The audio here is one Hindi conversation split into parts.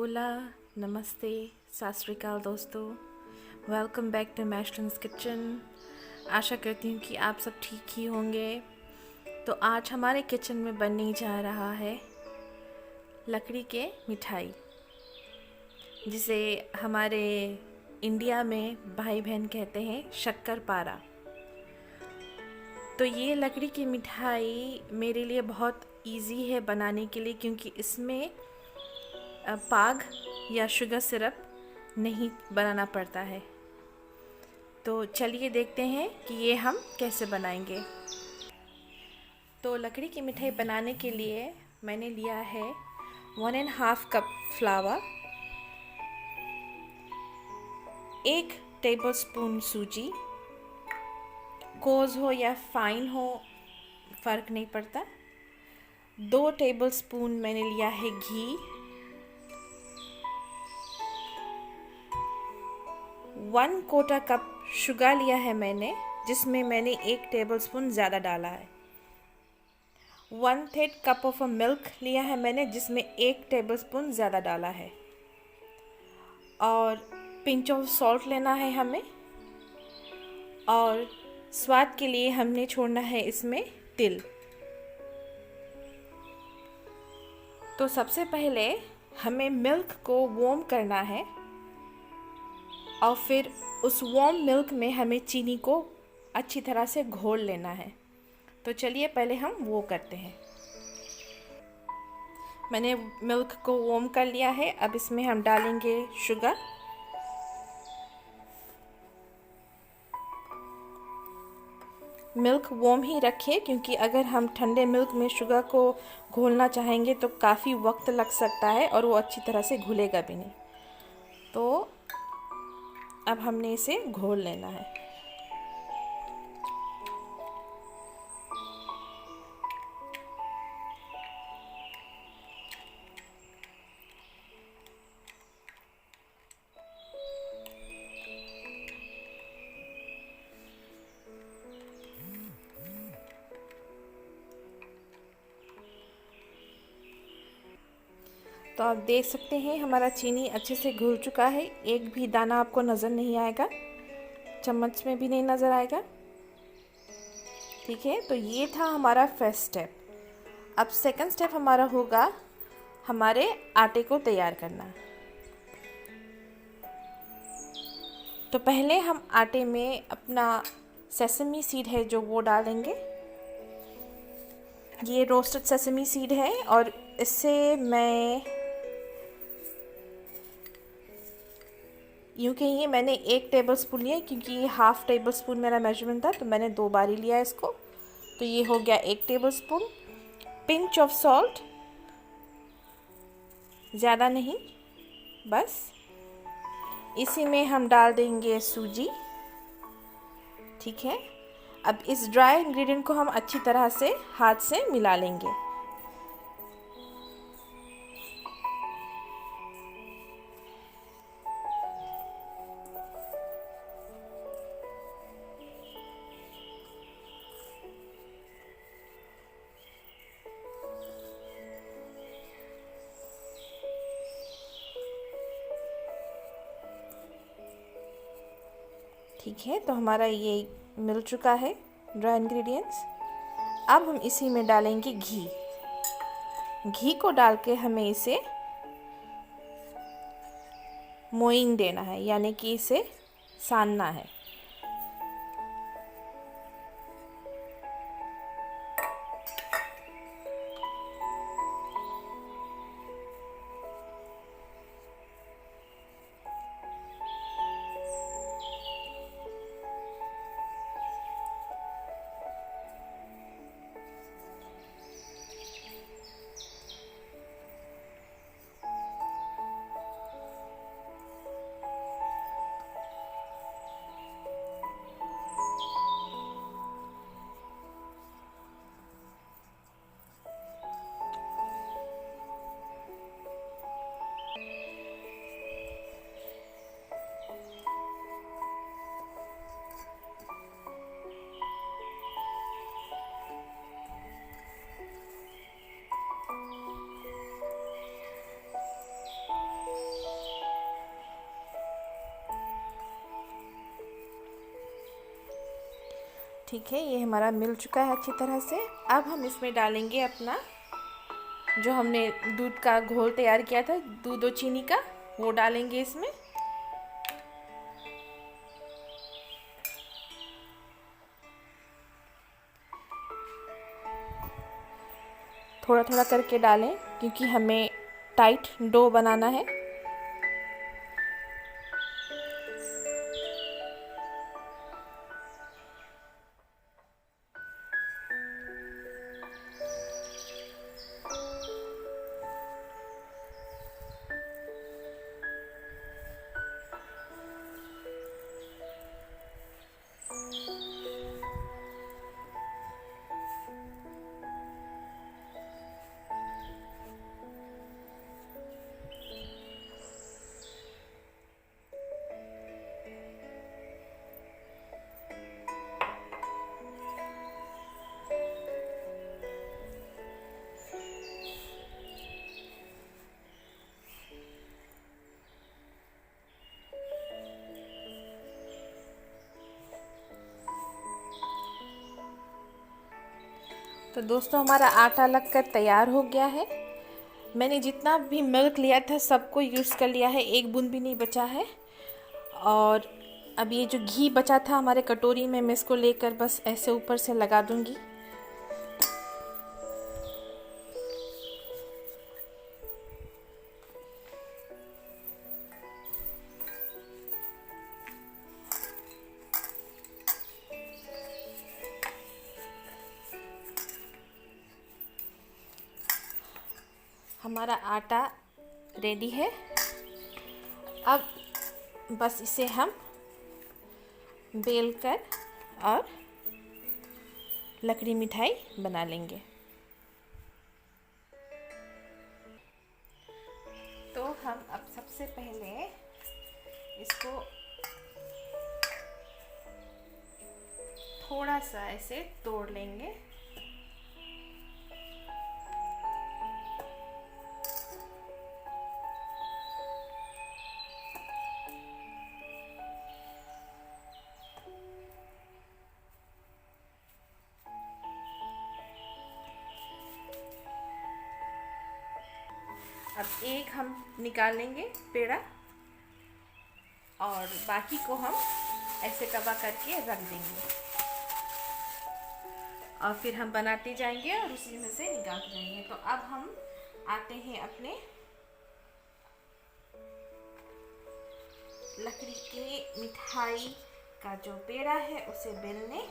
होला, नमस्ते, सत श्री अकाल दोस्तों। वेलकम बैक टू मैशलिन्स किचन। आशा करती हूँ कि आप सब ठीक ही होंगे। तो आज हमारे किचन में बनने जा रहा है लकड़ी के मिठाई, जिसे हमारे इंडिया में भाई बहन कहते हैं शक्करपारा। तो ये लकड़ी की मिठाई मेरे लिए बहुत इजी है बनाने के लिए, क्योंकि इसमें पाग या शुगर सिरप नहीं बनाना पड़ता है। तो चलिए देखते हैं कि ये हम कैसे बनाएंगे। तो लकड़ी की मिठाई बनाने के लिए मैंने लिया है 1.5 कप फ्लावर, 1 टेबलस्पून सूजी, कोज़ हो या फाइन हो फ़र्क नहीं पड़ता, 2 टेबलस्पून मैंने लिया है घी, 1/4 कप शुगर लिया है मैंने, जिसमें मैंने 1 टेबलस्पून ज़्यादा डाला है, 1/3 कप ऑफ मिल्क लिया है मैंने, जिसमें 1 टेबलस्पून ज़्यादा डाला है, और पिंच ऑफ सॉल्ट लेना है हमें, और स्वाद के लिए हमने छोड़ना है इसमें तिल। तो सबसे पहले हमें मिल्क को वार्म करना है, और फिर उस वार्म मिल्क में हमें चीनी को अच्छी तरह से घोल लेना है। तो चलिए पहले हम वो करते हैं। मैंने मिल्क को वार्म कर लिया है। अब इसमें हम डालेंगे शुगर, मिल्क वार्म ही रखिए, क्योंकि अगर हम ठंडे मिल्क में शुगर को घोलना चाहेंगे तो काफ़ी वक्त लग सकता है और वो अच्छी तरह से घुलेगा भी नहीं। तो अब हमने इसे घोल लेना है। तो आप देख सकते हैं हमारा चीनी अच्छे से घुल चुका है। एक भी दाना आपको नज़र नहीं आएगा, चम्मच में भी नहीं नज़र आएगा। ठीक है, तो ये था हमारा फर्स्ट स्टेप। अब सेकंड स्टेप हमारा होगा हमारे आटे को तैयार करना। तो पहले हम आटे में अपना सेसमी सीड है जो वो डालेंगे। ये रोस्टेड सेसमी सीड है, और इससे मैं यूँ कहिए मैंने 1 टेबलस्पून लिया, क्योंकि ये 1/2 टेबलस्पून मेरा मेजरमेंट था, तो मैंने 2 बार ही लिया इसको। तो ये हो गया 1 टेबलस्पून। पिंच ऑफ सॉल्ट, ज़्यादा नहीं, बस। इसी में हम डाल देंगे सूजी। ठीक है, अब इस ड्राई इंग्रेडिएंट को हम अच्छी तरह से हाथ से मिला लेंगे। ठीक है, तो हमारा ये मिल चुका है ड्राई इंग्रेडिएंट्स। अब हम इसी में डालेंगे घी। घी को डाल के हमें इसे मोइंग देना है, यानी कि इसे सानना है। ठीक है, ये हमारा मिल चुका है अच्छी तरह से। अब हम इसमें डालेंगे अपना जो हमने दूध का घोल तैयार किया था, दूध और चीनी का, वो डालेंगे इसमें। थोड़ा थोड़ा करके डालें क्योंकि हमें टाइट डो बनाना है। तो दोस्तों हमारा आटा लगकर तैयार हो गया है। मैंने जितना भी मिल्क लिया था सबको यूज़ कर लिया है, एक बूंद भी नहीं बचा है। और अब ये जो घी बचा था हमारे कटोरी में, मैं इसको लेकर बस ऐसे ऊपर से लगा दूंगी। हमारा आटा रेडी है। अब बस इसे हम बेल कर और लकड़ी मिठाई बना लेंगे। तो हम अब सबसे पहले इसको थोड़ा सा ऐसे तोड़ लेंगे। अब एक हम निकाल लेंगे पेड़ा और बाकी को हम ऐसे कवर करके रख देंगे और फिर हम बनाते जाएंगे और उसी में से निकालते जाएंगे। तो अब हम आते हैं अपने लकड़ी के मिठाई का जो पेड़ा है उसे बेलने।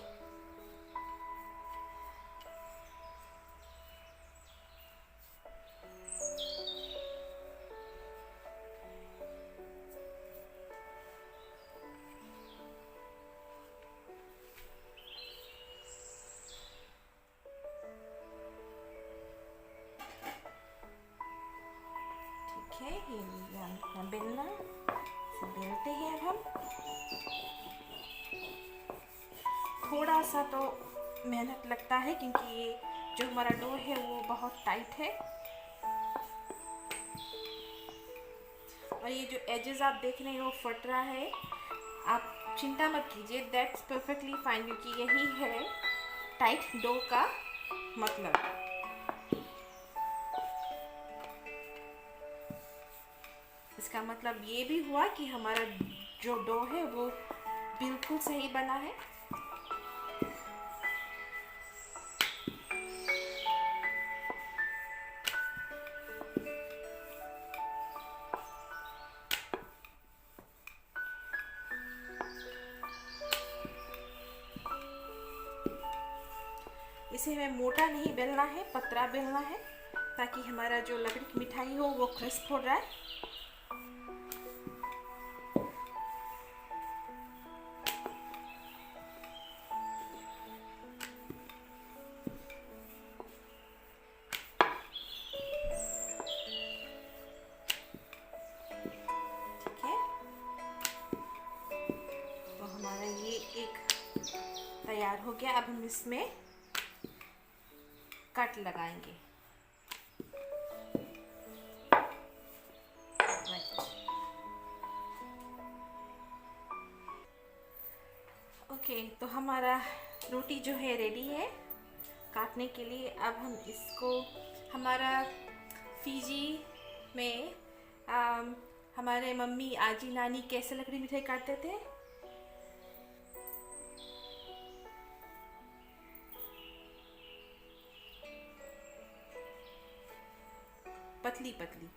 है ये बेलना, इसे बेलते हैं। अब हम थोड़ा सा तो मेहनत लगता है क्योंकि ये जो हमारा डो है वो बहुत टाइट है और ये जो एजेस आप देख रहे हैं वो फट रहा है। आप चिंता मत कीजिए, दैट्स परफेक्टली फाइन क्योंकि यही है टाइट डो का मतलब। इसका मतलब ये भी हुआ कि हमारा जो डो है वो बिल्कुल सही बना है। इसे हमें मोटा नहीं बेलना है, पतला बेलना है ताकि हमारा जो लकड़ी की मिठाई हो वो क्रिस्प हो जाए। हमारा ये एक तैयार हो गया। अब हम इसमें कट लगाएंगे। ओके, तो हमारा रोटी जो है रेडी है काटने के लिए। अब हम इसको हमारा फीजी में हमारे मम्मी आजी नानी कैसे लकड़ी मिठाई काटते थे, पतली पतली।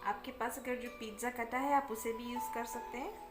आपके पास अगर जो पिज़्ज़ा कटा है आप उसे भी यूज़ कर सकते हैं।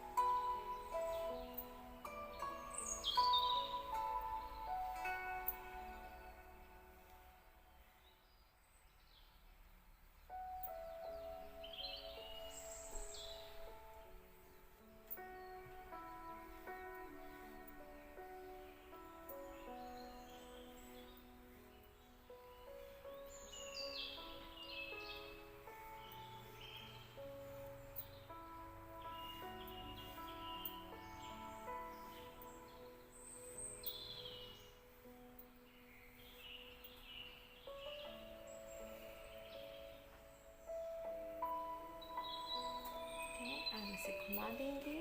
हम इसे घुमा देंगे।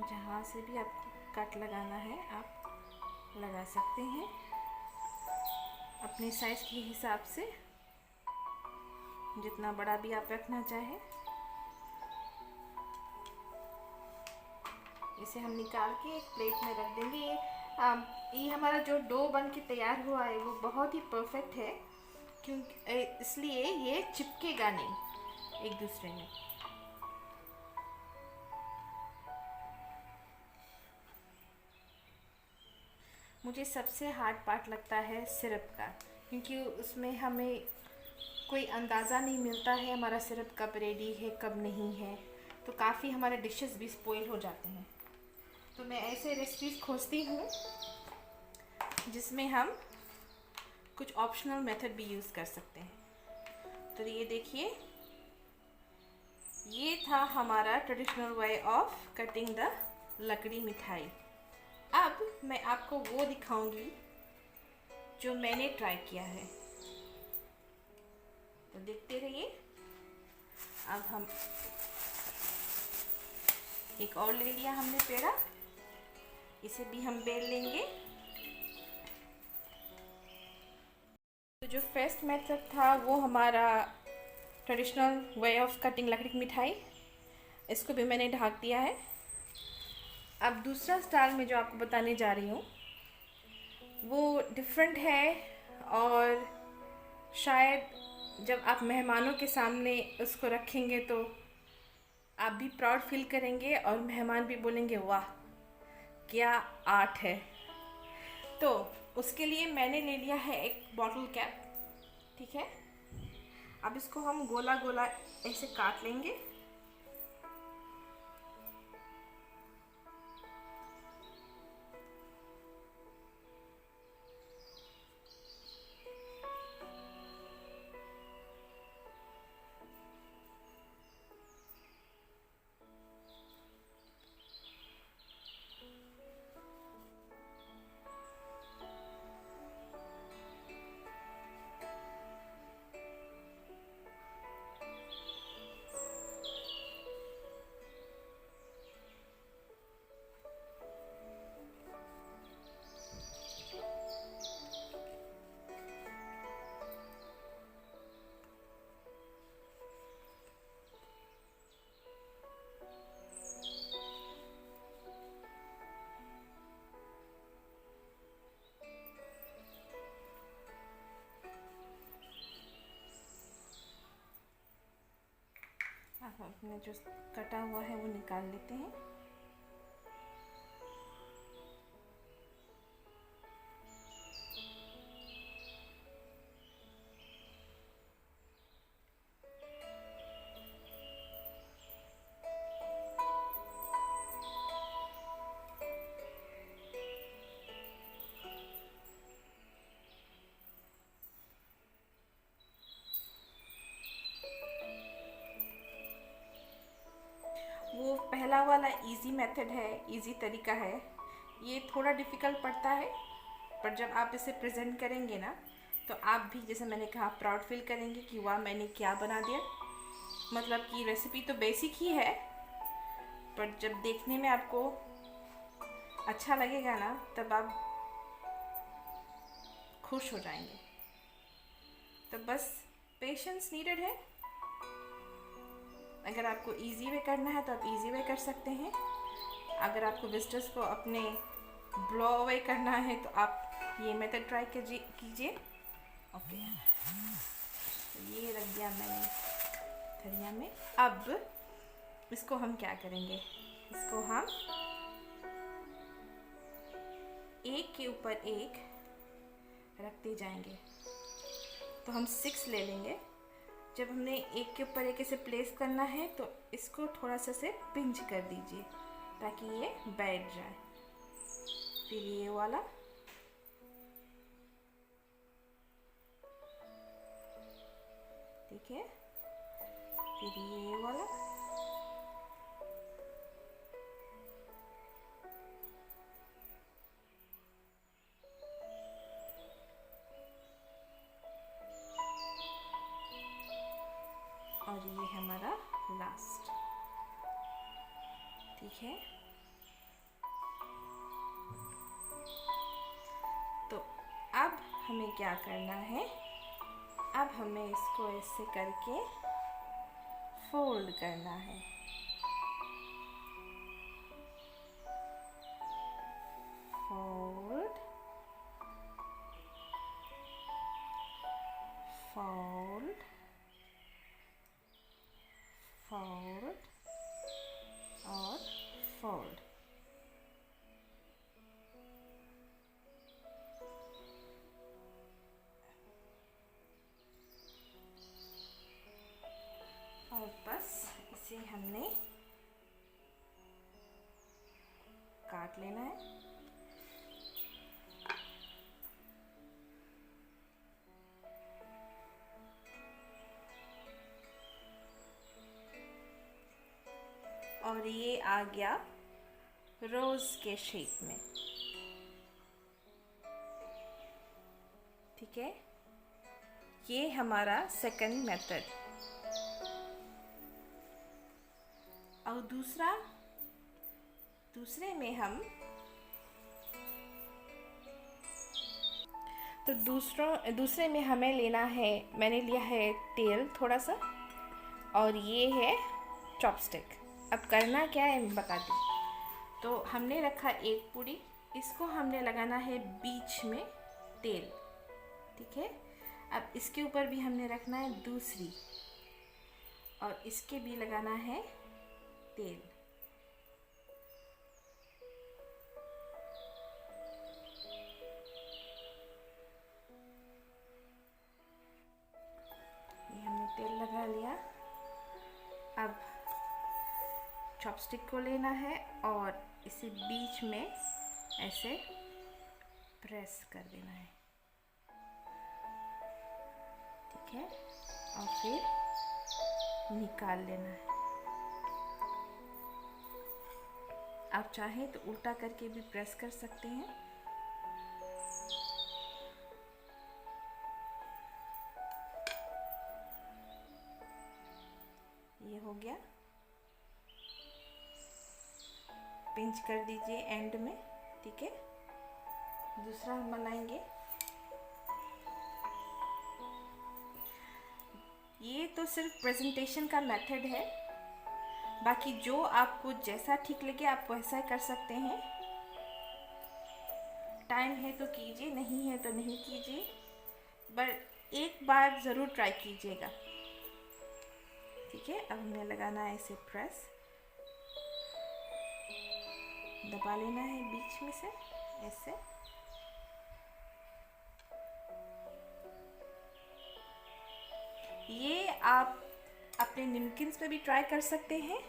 जहाँ से भी आपको कट लगाना है आप लगा सकते हैं अपने साइज़ के हिसाब से, जितना बड़ा भी आप रखना चाहें। इसे हम निकाल के एक प्लेट में रख देंगे। ये हमारा जो डो बन के तैयार हुआ है वो बहुत ही परफेक्ट है, क्योंकि इसलिए ये चिपकेगा नहीं एक दूसरे में। मुझे सबसे हार्ड पार्ट लगता है सिरप का, क्योंकि उसमें हमें कोई अंदाज़ा नहीं मिलता है हमारा सिरप कब रेडी है कब नहीं है, तो काफ़ी हमारे डिशेस भी स्पॉइल हो जाते हैं। तो मैं ऐसे रेसिपीज़ खोजती हूँ जिसमें हम कुछ ऑप्शनल मेथड भी यूज़ कर सकते हैं। तो ये देखिए, ये था हमारा traditional way of cutting the लकड़ी मिठाई। अब मैं आपको वो दिखाऊंगी जो मैंने ट्राई किया है, तो देखते रहिए। अब हम एक और ले लिया हमने पेड़ा, इसे भी हम बेल लेंगे। तो जो फर्स्ट मेथड था वो हमारा ट्रेडिशनल वे ऑफ कटिंग लकड़ी की मिठाई, इसको भी मैंने ढक दिया है। अब दूसरा स्टाइल में जो आपको बताने जा रही हूँ वो डिफरेंट है, और शायद जब आप मेहमानों के सामने उसको रखेंगे तो आप भी प्राउड फील करेंगे और मेहमान भी बोलेंगे वाह क्या आर्ट है। तो उसके लिए मैंने ले लिया है एक बॉटल कैप, ठीक है। अब इसको हम गोला गोला ऐसे काट लेंगे। हमने जो कटा हुआ है वो निकाल लेते हैं। वो पहला वाला इजी मेथड है, इजी तरीका है। ये थोड़ा डिफ़िकल्ट पड़ता है, पर जब आप इसे प्रेजेंट करेंगे ना तो आप भी, जैसे मैंने कहा, प्राउड फील करेंगे कि वाह मैंने क्या बना दिया। मतलब कि रेसिपी तो बेसिक ही है, पर जब देखने में आपको अच्छा लगेगा ना तब आप खुश हो जाएंगे। तो बस पेशेंस नीडेड है। अगर आपको इजी वे करना है तो आप इजी वे कर सकते हैं। अगर आपको विजिटर्स को अपने ब्लो अवे करना है तो आप ये मेथड ट्राई कीजिए। ओके, तो ये रख दिया मैंने थरिया में। अब इसको हम क्या करेंगे, इसको हम एक के ऊपर एक रखते जाएंगे। तो हम 6 ले लेंगे। जब हमने एक के ऊपर एक ऐसे प्लेस करना है तो इसको थोड़ा सा से पिंच कर दीजिए ताकि ये बैठ जाए। फिर ये वाला, ठीक है, फिर ये वाला, और ये हमारा लास्ट, ठीक है। तो अब हमें क्या करना है, अब हमें इसको ऐसे करके फोल्ड करना है। फोल्ड, फोल्ड, फोल्ड और फोल्ड। और बस इसे हमने काट लेना है। और ये आ गया रोज के शेप में, ठीक है। ये हमारा सेकंड मेथड। और दूसरे में हम तो दूसरे में हमें लेना है, मैंने लिया है तेल थोड़ा सा, और ये है चॉपस्टिक। अब करना क्या है मैं बता दूँ। तो हमने रखा एक पूड़ी, इसको हमने लगाना है बीच में तेल, ठीक है। अब इसके ऊपर भी हमने रखना है दूसरी, और इसके भी लगाना है तेल। ये हमने तेल लगा लिया। अब चॉपस्टिक को लेना है और इसे बीच में ऐसे प्रेस कर देना है, ठीक है, और फिर निकाल लेना है। आप चाहें तो उल्टा करके भी प्रेस कर सकते हैं। ये हो गया, पिंच कर दीजिए एंड में, ठीक है। दूसरा हम बनाएंगे। ये तो सिर्फ प्रेजेंटेशन का मेथड है, बाकी जो आपको जैसा ठीक लगे आप वैसा कर सकते हैं। टाइम है तो कीजिए, नहीं है तो नहीं कीजिए, पर एक बार ज़रूर ट्राई कीजिएगा, ठीक ठीक है, अब हमें लगाना है इसे प्रेस, दबा लेना है बीच में से ऐसे। ये आप अपने निमकिन्स पे भी ट्राई कर सकते हैं।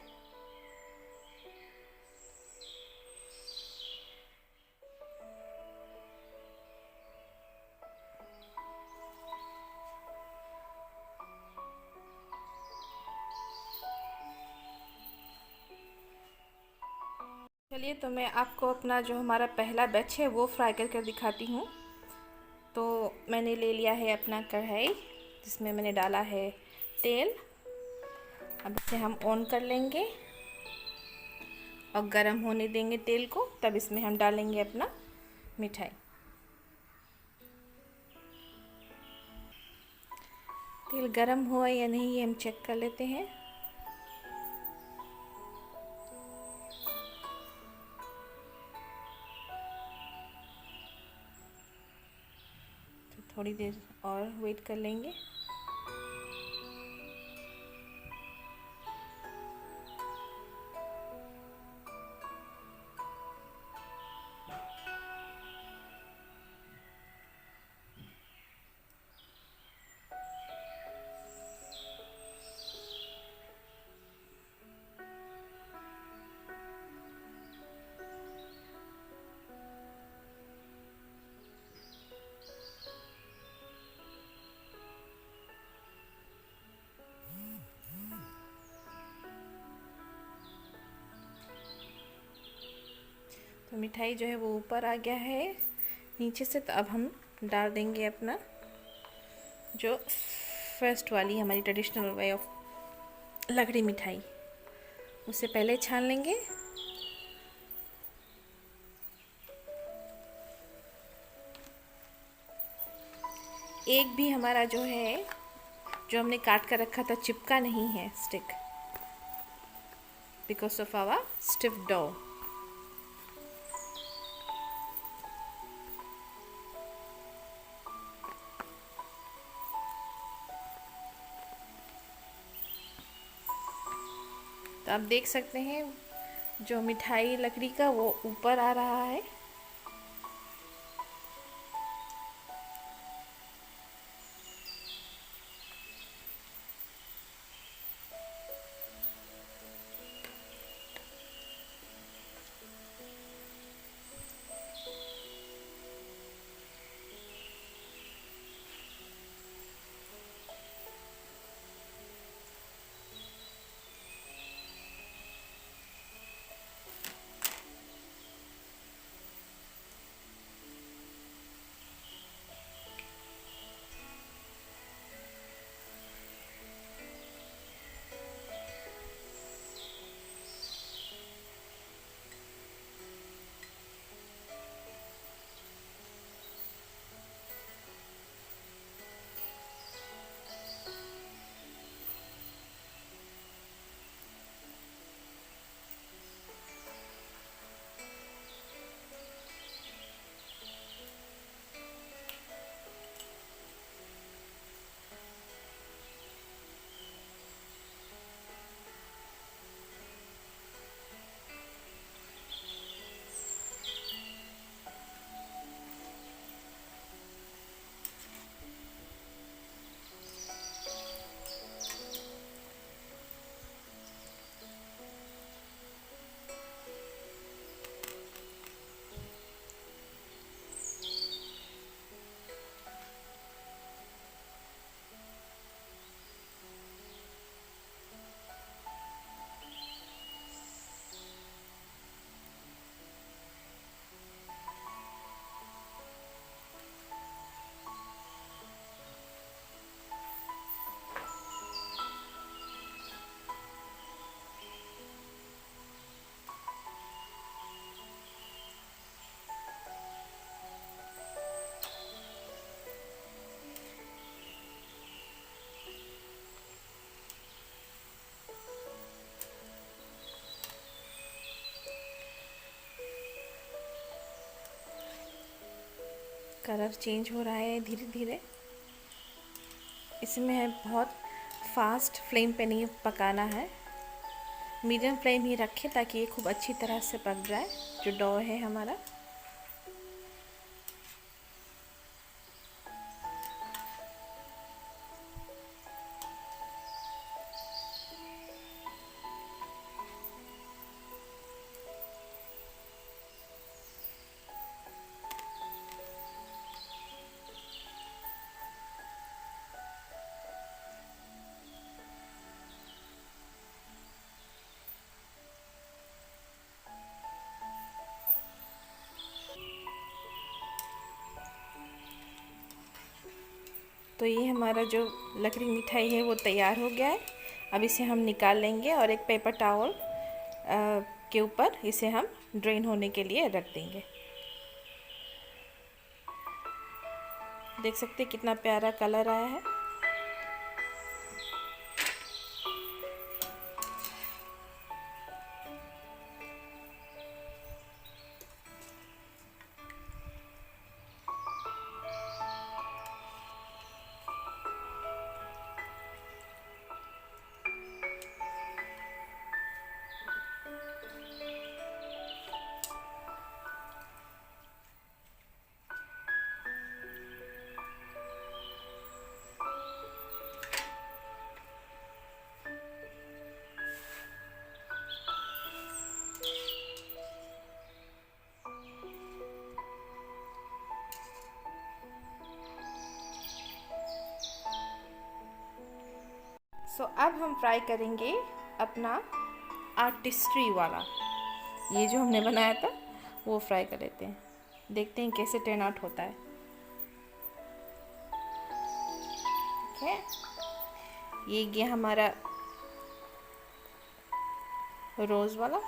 चलिए, तो मैं आपको अपना जो हमारा पहला बैच है वो फ्राई कर दिखाती हूँ। तो मैंने ले लिया है अपना कढ़ाई, जिसमें मैंने डाला है तेल। अब इसे हम ऑन कर लेंगे और गरम होने देंगे तेल को, तब इसमें हम डालेंगे अपना मिठाई। तेल गरम हुआ या नहीं ये हम चेक कर लेते हैं। तो थोड़ी देर और वेट कर लेंगे। तो मिठाई जो है वो ऊपर आ गया है नीचे से। तो अब हम डाल देंगे अपना जो फर्स्ट वाली हमारी ट्रेडिशनल वे ऑफ लकड़ी मिठाई, उसे पहले छान लेंगे। एक भी हमारा जो है, जो हमने काट कर रखा था, चिपका नहीं है stick, because of our stiff dough. तो आप देख सकते हैं जो मिठाई लकड़ी का वो ऊपर आ रहा है। कलर चेंज हो रहा है धीरे धीरे। इसमें है बहुत फास्ट फ्लेम पे नहीं पकाना है, मीडियम फ्लेम ही रखें ताकि ये खूब अच्छी तरह से पक जाए जो डो है हमारा। तो ये हमारा जो लकड़ी मिठाई है वो तैयार हो गया है। अब इसे हम निकाल लेंगे और एक पेपर टॉवल के ऊपर इसे हम ड्रेन होने के लिए रख देंगे। देख सकते हैं कितना प्यारा कलर आया है। अब हम फ्राई करेंगे अपना आर्टिस्ट्री वाला, ये जो हमने बनाया था वो फ्राई कर लेते हैं। देखते हैं कैसे टर्न आउट होता है। ठीक है, ये गया हमारा रोज़ वाला।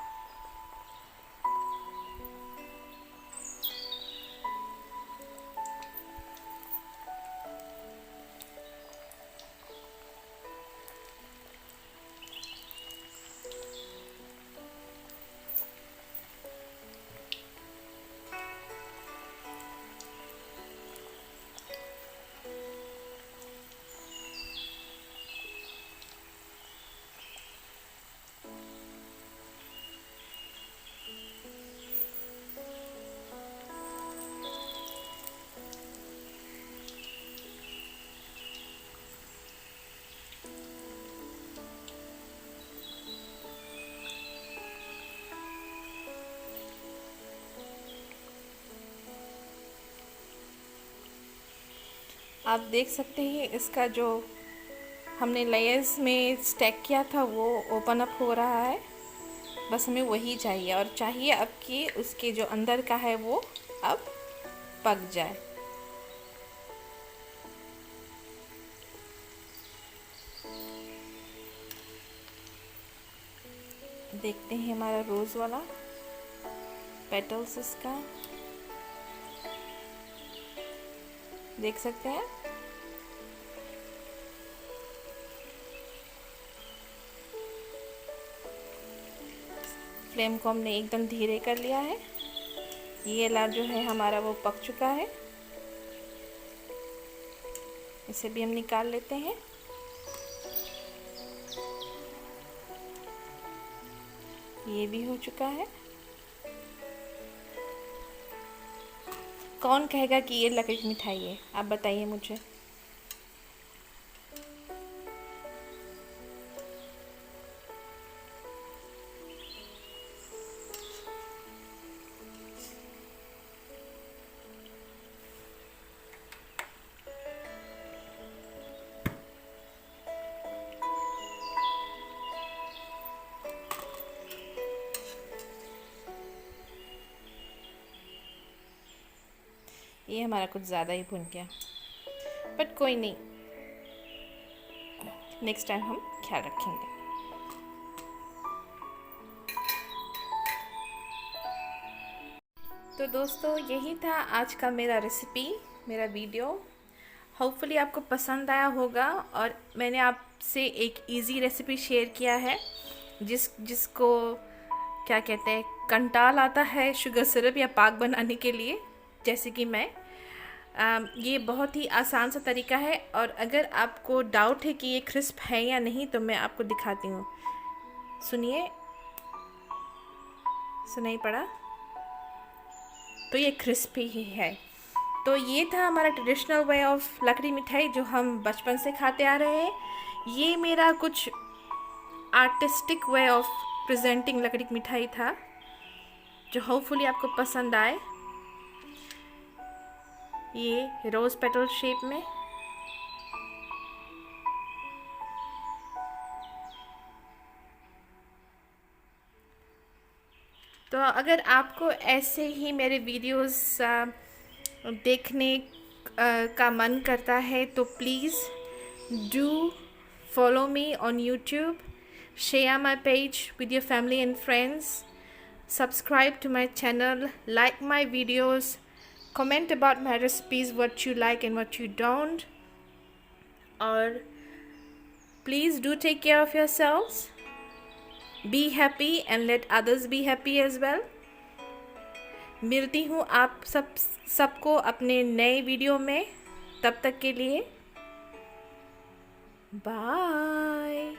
आप देख सकते हैं इसका जो हमने लेयर्स में स्टैक किया था वो ओपन अप हो रहा है। बस हमें वही चाहिए, और चाहिए अब कि उसके जो अंदर का है वो अब पक जाए। देखते हैं हमारा रोज़ वाला पेटल्स, इसका देख सकते हैं। फ्लेम को हमने एकदम धीरे कर लिया है। ये लाल जो है हमारा वो पक चुका है, इसे भी हम निकाल लेते हैं। ये भी हो चुका है। कौन कहेगा कि ये लकड़ी की मिठाई है, आप बताइए मुझे। ये हमारा कुछ ज़्यादा ही भुन गया, बट कोई नहीं, नेक्स्ट टाइम हम ख्याल रखेंगे। तो दोस्तों यही था आज का मेरा रेसिपी, मेरा वीडियो। होपफुली आपको पसंद आया होगा, और मैंने आपसे एक इजी रेसिपी शेयर किया है जिसको क्या कहते हैं, कंटाल आता है शुगर सिरप या पाक बनाने के लिए, जैसे कि मैं। ये बहुत ही आसान सा तरीका है, और अगर आपको डाउट है कि ये क्रिस्प है या नहीं तो मैं आपको दिखाती हूँ। सुनिए, सुनाई पड़ा? तो ये क्रिस्पी ही है। तो ये था हमारा ट्रेडिशनल वे ऑफ लकड़ी मिठाई जो हम बचपन से खाते आ रहे हैं। ये मेरा कुछ आर्टिस्टिक वे ऑफ प्रेजेंटिंग लकड़ी की मिठाई था जो होपफुली आपको पसंद आए। ये रोज़ पेटल शेप में। तो अगर आपको ऐसे ही मेरे वीडियोस देखने का मन करता है तो please do follow me on YouTube, share my page with your family and friends, subscribe to my channel, like my videos, comment about my recipes, what you like and what you don't, or please do take care of yourselves, be happy and let others be happy as well. मिलती हूँ आप सबको अपने नए वीडियो में। तब तक के लिए बाय।